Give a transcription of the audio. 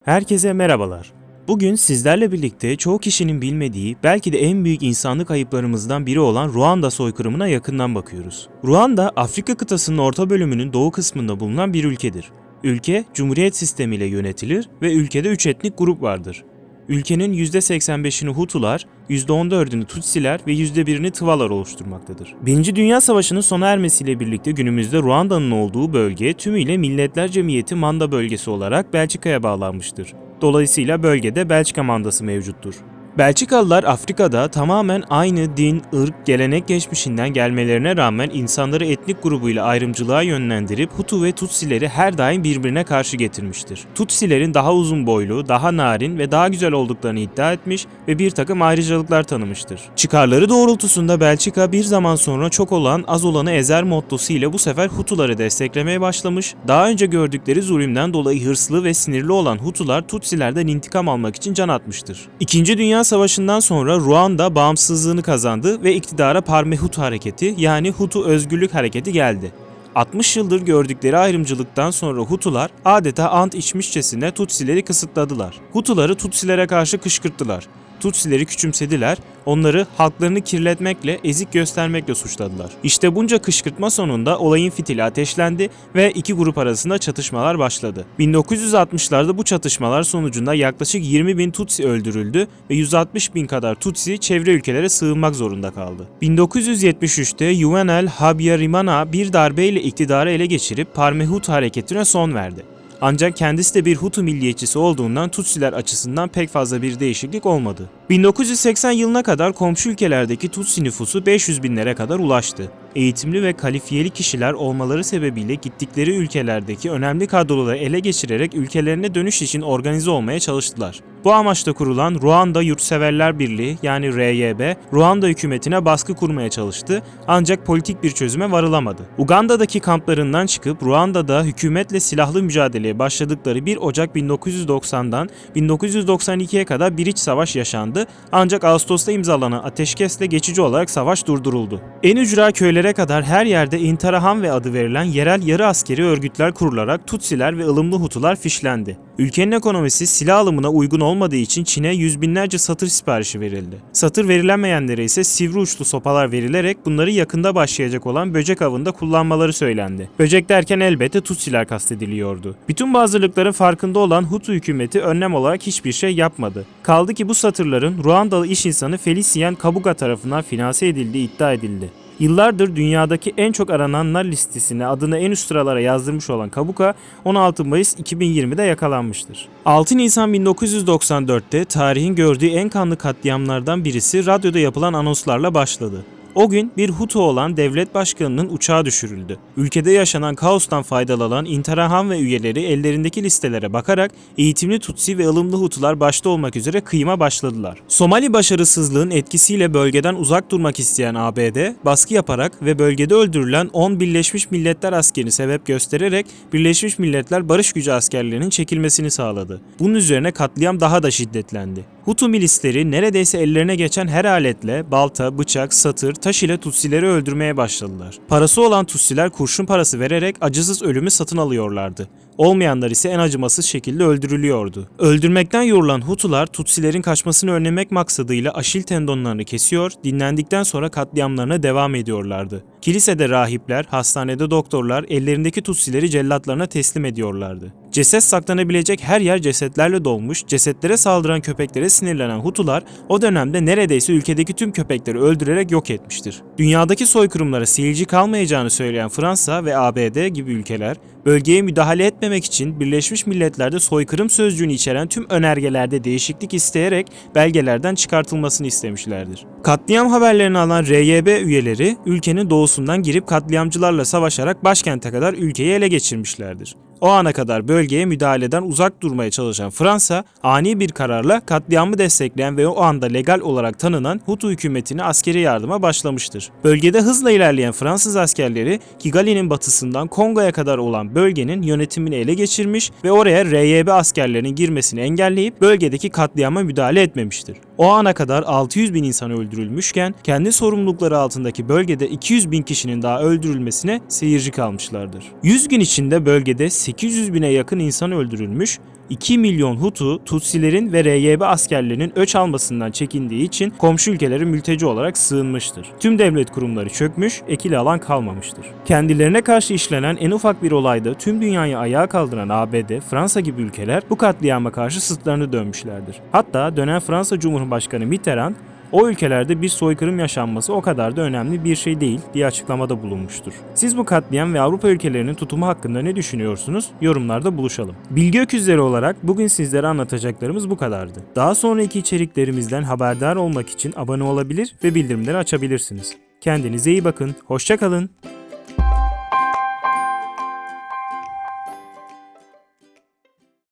Herkese merhabalar. Bugün sizlerle birlikte çoğu kişinin bilmediği, belki de en büyük insanlık ayıplarımızdan biri olan Ruanda soykırımına yakından bakıyoruz. Ruanda, Afrika kıtasının orta bölümünün doğu kısmında bulunan bir ülkedir. Ülke, cumhuriyet sistemiyle yönetilir ve ülkede 3 etnik grup vardır. Ülkenin %85'ini Hutular, %14'ünü Tutsiler ve %1'ini Tıvalar oluşturmaktadır. Birinci Dünya Savaşı'nın sona ermesiyle birlikte günümüzde Ruanda'nın olduğu bölge tümüyle Milletler Cemiyeti Manda bölgesi olarak Belçika'ya bağlanmıştır. Dolayısıyla bölgede Belçika mandası mevcuttur. Belçikalılar Afrika'da tamamen aynı din, ırk, gelenek geçmişinden gelmelerine rağmen insanları etnik grubuyla ayrımcılığa yönlendirip Hutu ve Tutsileri her daim birbirine karşı getirmiştir. Tutsilerin daha uzun boylu, daha narin ve daha güzel olduklarını iddia etmiş ve bir takım ayrıcalıklar tanımıştır. Çıkarları doğrultusunda Belçika bir zaman sonra çok olan az olanı ezer mottosu ile bu sefer Hutuları desteklemeye başlamış, daha önce gördükleri zulümden dolayı hırslı ve sinirli olan Hutular Tutsilerden intikam almak için can atmıştır. İkinci Dünya Savaşı'ndan sonra Ruanda bağımsızlığını kazandı ve iktidara Parmehutu hareketi yani Hutu Özgürlük Hareketi geldi. 60 yıldır gördükleri ayrımcılıktan sonra Hutular adeta ant içmişçesine Tutsileri kısıtladılar. Hutuları Tutsilere karşı kışkırttılar. Tutsileri küçümsediler, onları halklarını kirletmekle, ezik göstermekle suçladılar. İşte bunca kışkırtma sonunda olayın fitili ateşlendi ve iki grup arasında çatışmalar başladı. 1960'larda bu çatışmalar sonucunda yaklaşık 20.000 Tutsi öldürüldü ve 160.000 kadar Tutsi çevre ülkelere sığınmak zorunda kaldı. 1973'te Juvenal Habyarimana bir darbeyle iktidarı ele geçirip Parmehutu hareketine son verdi. Ancak kendisi de bir Hutu milliyetçisi olduğundan Tutsiler açısından pek fazla bir değişiklik olmadı. 1980 yılına kadar komşu ülkelerdeki Tutsi nüfusu 500 binlere kadar ulaştı. Eğitimli ve kalifiyeli kişiler olmaları sebebiyle gittikleri ülkelerdeki önemli kadroları ele geçirerek ülkelerine dönüş için organize olmaya çalıştılar. Bu amaçla kurulan Ruanda Yurtseverler Birliği yani RYB, Ruanda hükümetine baskı kurmaya çalıştı ancak politik bir çözüme varılamadı. Uganda'daki kamplarından çıkıp Ruanda'da hükümetle silahlı mücadeleye başladıkları 1 Ocak 1990'dan 1992'ye kadar bir iç savaş yaşandı ancak Ağustos'ta imzalanan ateşkesle geçici olarak savaş durduruldu. En ücra köylere kadar her yerde Interahamwe adı verilen yerel yarı askeri örgütler kurularak Tutsiler ve ılımlı Hutular fişlendi. Ülkenin ekonomisi silah alımına uygun olmadığı için Çin'e yüz binlerce satır siparişi verildi. Satır verilemeyenlere ise sivri uçlu sopalar verilerek bunları yakında başlayacak olan böcek avında kullanmaları söylendi. Böcek derken elbette Tutsiler kastediliyordu. Bütün bu hazırlıkların farkında olan Hutu hükümeti önlem olarak hiçbir şey yapmadı. Kaldı ki bu satırların Ruandalı iş insanı Felicien Kabuga tarafından finanse edildiği iddia edildi. Yıllardır dünyadaki en çok arananlar listesine adını en üst sıralara yazdırmış olan Kabuga 16 Mayıs 2020'de yakalanmıştır. 6 Nisan 1994'te tarihin gördüğü en kanlı katliamlardan birisi radyoda yapılan anonslarla başladı. O gün bir Hutu olan devlet başkanının uçağı düşürüldü. Ülkede yaşanan kaostan faydalanan Interahamwe üyeleri ellerindeki listelere bakarak eğitimli Tutsi ve ılımlı Hutular başta olmak üzere kıyıma başladılar. Somali başarısızlığın etkisiyle bölgeden uzak durmak isteyen ABD, baskı yaparak ve bölgede öldürülen 10 Birleşmiş Milletler askerini sebep göstererek Birleşmiş Milletler Barış Gücü askerlerinin çekilmesini sağladı. Bunun üzerine katliam daha da şiddetlendi. Hutu milisleri neredeyse ellerine geçen her aletle balta, bıçak, satır, taş ile Tutsileri öldürmeye başladılar. Parası olan Tutsiler kurşun parası vererek acısız ölümü satın alıyorlardı. Olmayanlar ise en acımasız şekilde öldürülüyordu. Öldürmekten yorulan Hutular Tutsilerin kaçmasını önlemek maksadıyla Aşil tendonlarını kesiyor, dinlendikten sonra katliamlarına devam ediyorlardı. Kilisede rahipler, hastanede doktorlar ellerindeki Tutsileri cellatlarına teslim ediyorlardı. Ceset saklanabilecek her yer cesetlerle dolmuş, cesetlere saldıran köpeklere sinirlenen Hutular o dönemde neredeyse ülkedeki tüm köpekleri öldürerek yok etmiştir. Dünyadaki soykırımlara seyirci kalmayacağını söyleyen Fransa ve ABD gibi ülkeler bölgeye müdahale etmemek için Birleşmiş Milletler'de soykırım sözcüğünü içeren tüm önergelerde değişiklik isteyerek belgelerden çıkartılmasını istemişlerdir. Katliam haberlerini alan RYB üyeleri ülkenin doğusundan girip katliamcılarla savaşarak başkente kadar ülkeyi ele geçirmişlerdir. O ana kadar bölgeye müdahaleden uzak durmaya çalışan Fransa, ani bir kararla katliamı destekleyen ve o anda legal olarak tanınan Hutu hükümetine askeri yardıma başlamıştır. Bölgede hızla ilerleyen Fransız askerleri Kigali'nin batısından Kongo'ya kadar olan bölgenin yönetimini ele geçirmiş ve oraya RYB askerlerinin girmesini engelleyip bölgedeki katliama müdahale etmemiştir. O ana kadar 600 bin insan öldürülmüşken kendi sorumlulukları altındaki bölgede 200 bin kişinin daha öldürülmesine seyirci kalmışlardır. 100 gün içinde bölgede 800 bine yakın insan öldürülmüş, 2 milyon Hutu, Tutsilerin ve RYB askerlerinin öç almasından çekindiği için komşu ülkelere mülteci olarak sığınmıştır. Tüm devlet kurumları çökmüş, ekili alan kalmamıştır. Kendilerine karşı işlenen en ufak bir olayda tüm dünyayı ayağa kaldıran ABD, Fransa gibi ülkeler bu katliama karşı sırtlarını dönmüşlerdir. Hatta dönen Fransa Cumhurbaşkanı Mitterrand, o ülkelerde bir soykırım yaşanması o kadar da önemli bir şey değil diye açıklamada bulunmuştur. Siz bu katliam ve Avrupa ülkelerinin tutumu hakkında ne düşünüyorsunuz? Yorumlarda buluşalım. Bilgi öküzleri olarak bugün sizlere anlatacaklarımız bu kadardı. Daha sonraki içeriklerimizden haberdar olmak için abone olabilir ve bildirimleri açabilirsiniz. Kendinize iyi bakın, hoşça kalın.